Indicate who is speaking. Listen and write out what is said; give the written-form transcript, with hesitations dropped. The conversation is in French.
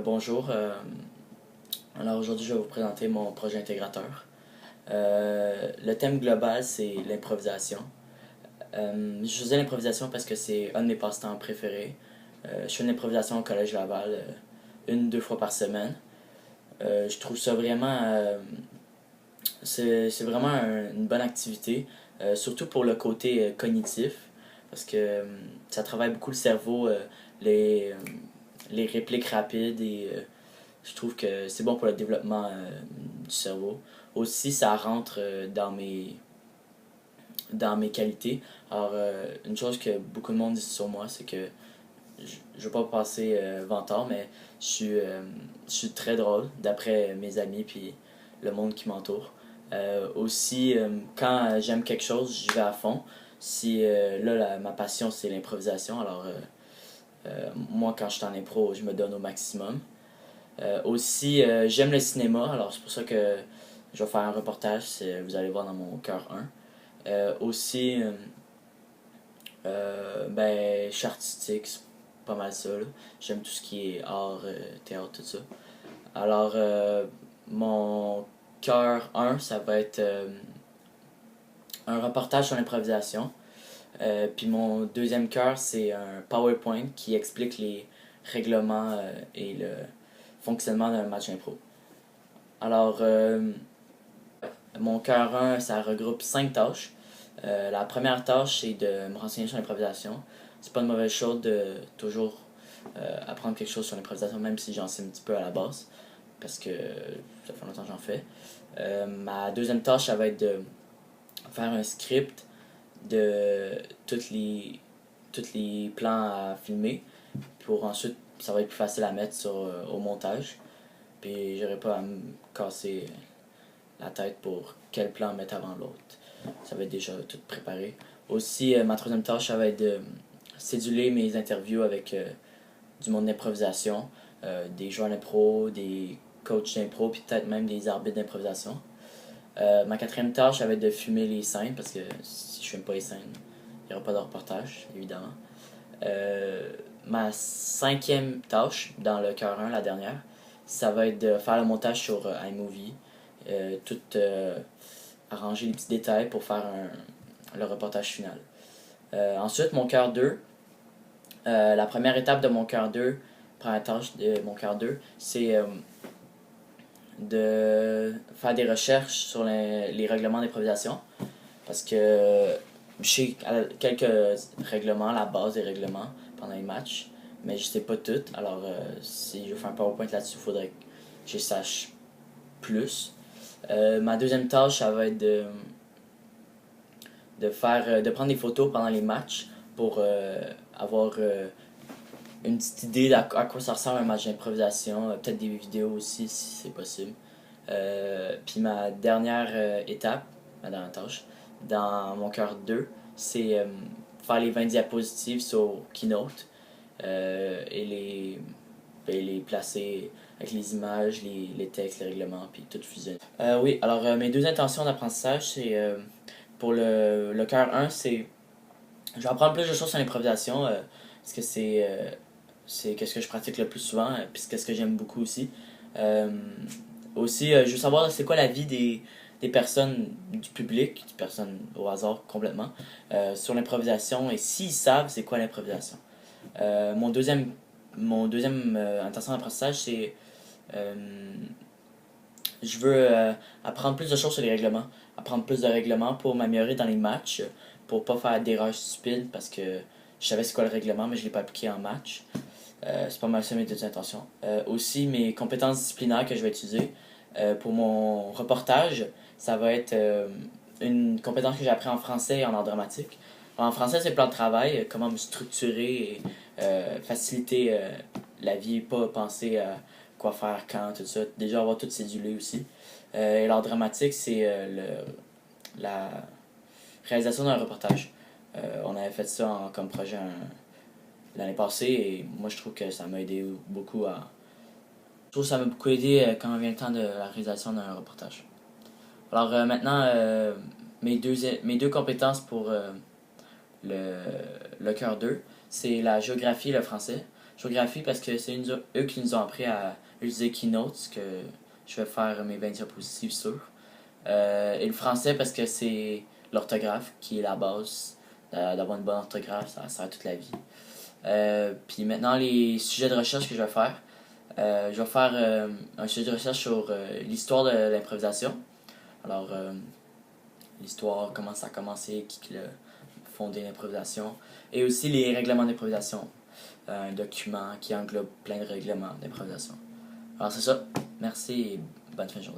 Speaker 1: Bonjour. Alors aujourd'hui, je vais vous présenter mon projet intégrateur. Le thème global, c'est l'improvisation. Je faisais l'improvisation parce que c'est un de mes passe-temps préférés. Je fais de l'improvisation au Collège Laval une, deux fois par semaine. Je trouve ça vraiment... c'est vraiment une bonne activité, surtout pour le côté cognitif, parce que ça travaille beaucoup le cerveau, les, euh, les répliques rapides et je trouve que c'est bon pour le développement du cerveau. Aussi, ça rentre dans mes qualités. Alors, une chose que beaucoup de monde dit sur moi, c'est que je veux pas passer vantard, mais je suis très drôle, d'après mes amis puis le monde qui m'entoure. Aussi, quand j'aime quelque chose, j'y vais à fond. Si ma passion c'est l'improvisation, alors moi quand je suis en impro, je me donne au maximum. Aussi, j'aime le cinéma, alors c'est pour ça que je vais faire un reportage, vous allez voir dans mon cœur 1. Aussi, je suis artistique, c'est pas mal ça, là. J'aime tout ce qui est art, théâtre, tout ça. Alors, mon cœur 1, ça va être un reportage sur l'improvisation. Puis mon deuxième cœur, c'est un PowerPoint qui explique les règlements et le fonctionnement d'un match impro. Alors, mon cœur 1, ça regroupe 5 tâches. La première tâche, c'est de me renseigner sur l'improvisation. C'est pas une mauvaise chose de toujours apprendre quelque chose sur l'improvisation, même si j'en sais un petit peu à la base, parce que ça fait longtemps que j'en fais. Ma deuxième tâche, ça va être de faire un script de tous les plans à filmer, pour ensuite, ça va être plus facile à mettre au montage. Puis j'aurai pas à me casser la tête pour quel plan mettre avant l'autre. Ça va être déjà tout préparé. Aussi, ma troisième tâche, ça va être de céduler mes interviews avec du monde d'improvisation, des joueurs d'impro, des coachs d'impro, puis peut-être même des arbitres d'improvisation. Ma quatrième tâche, ça va être de filmer les scènes, parce que si je filme pas les scènes, il n'y aura pas de reportage, évidemment. Ma cinquième tâche, dans le cœur 1, la dernière, ça va être de faire le montage sur iMovie, tout arranger les petits détails pour faire le reportage final. Ensuite, mon cœur 2, la première étape de mon cœur 2, première tâche de mon cœur 2, c'est de faire des recherches sur les règlements d'improvisation. Parce que je sais quelques règlements, la base des règlements pendant les matchs, mais je sais pas tout. Alors, si je veux faire un PowerPoint là-dessus, il faudrait que je sache plus. Ma deuxième tâche, ça va être de prendre des photos pendant les matchs pour avoir une petite idée à quoi ça ressemble un match d'improvisation, peut-être des vidéos aussi si c'est possible. Puis ma dernière étape, ma dernière tâche, dans mon cœur 2, c'est faire les 20 diapositives sur Keynote et les placer avec les images, les textes, les règlements, puis tout fusionner. Oui, alors mes deux intentions d'apprentissage, c'est pour le cœur 1, c'est je vais apprendre plus de choses sur l'improvisation, parce que c'est qu'est-ce que je pratique le plus souvent, puis c'est ce que j'aime beaucoup aussi. Euh, Aussi, je veux savoir c'est quoi la vie des personnes du public, des personnes au hasard complètement, sur l'improvisation et s'ils savent c'est quoi l'improvisation. Mon deuxième intention d'apprentissage, c'est euh, je veux apprendre plus de choses sur les règlements, apprendre plus de règlements pour m'améliorer dans les matchs, pour pas faire d'erreurs stupides parce que je savais c'est quoi le règlement mais je l'ai pas appliqué en match. C'est pas mal ça mes deux intentions. Aussi, mes compétences disciplinaires que je vais utiliser pour mon reportage, ça va être une compétence que j'ai appris en français et en art dramatique. En français, c'est le plan de travail, comment me structurer et faciliter la vie, pas penser à quoi faire quand, tout ça. Déjà avoir tout cédulé aussi. Et l'art dramatique, c'est la réalisation d'un reportage. On avait fait ça comme projet l'année passée et moi je trouve que ça m'a aidé beaucoup à. Je trouve que ça m'a beaucoup aidé quand vient le temps de la réalisation d'un reportage. Alors maintenant, mes deux compétences pour le cœur 2, c'est la géographie et le français. Géographie parce que c'est eux qui nous ont appris à utiliser Keynote, que je vais faire mes 20 diapositives sur. Et le français parce que c'est l'orthographe qui est la base. D'avoir une bonne orthographe, ça sert toute la vie. Puis maintenant, les sujets de recherche que je vais faire un sujet de recherche sur l'histoire de l'improvisation. Alors, l'histoire, comment ça a commencé, qui a fondé l'improvisation. Et aussi les règlements d'improvisation. Un document qui englobe plein de règlements d'improvisation. Alors c'est ça. Merci et bonne fin de journée.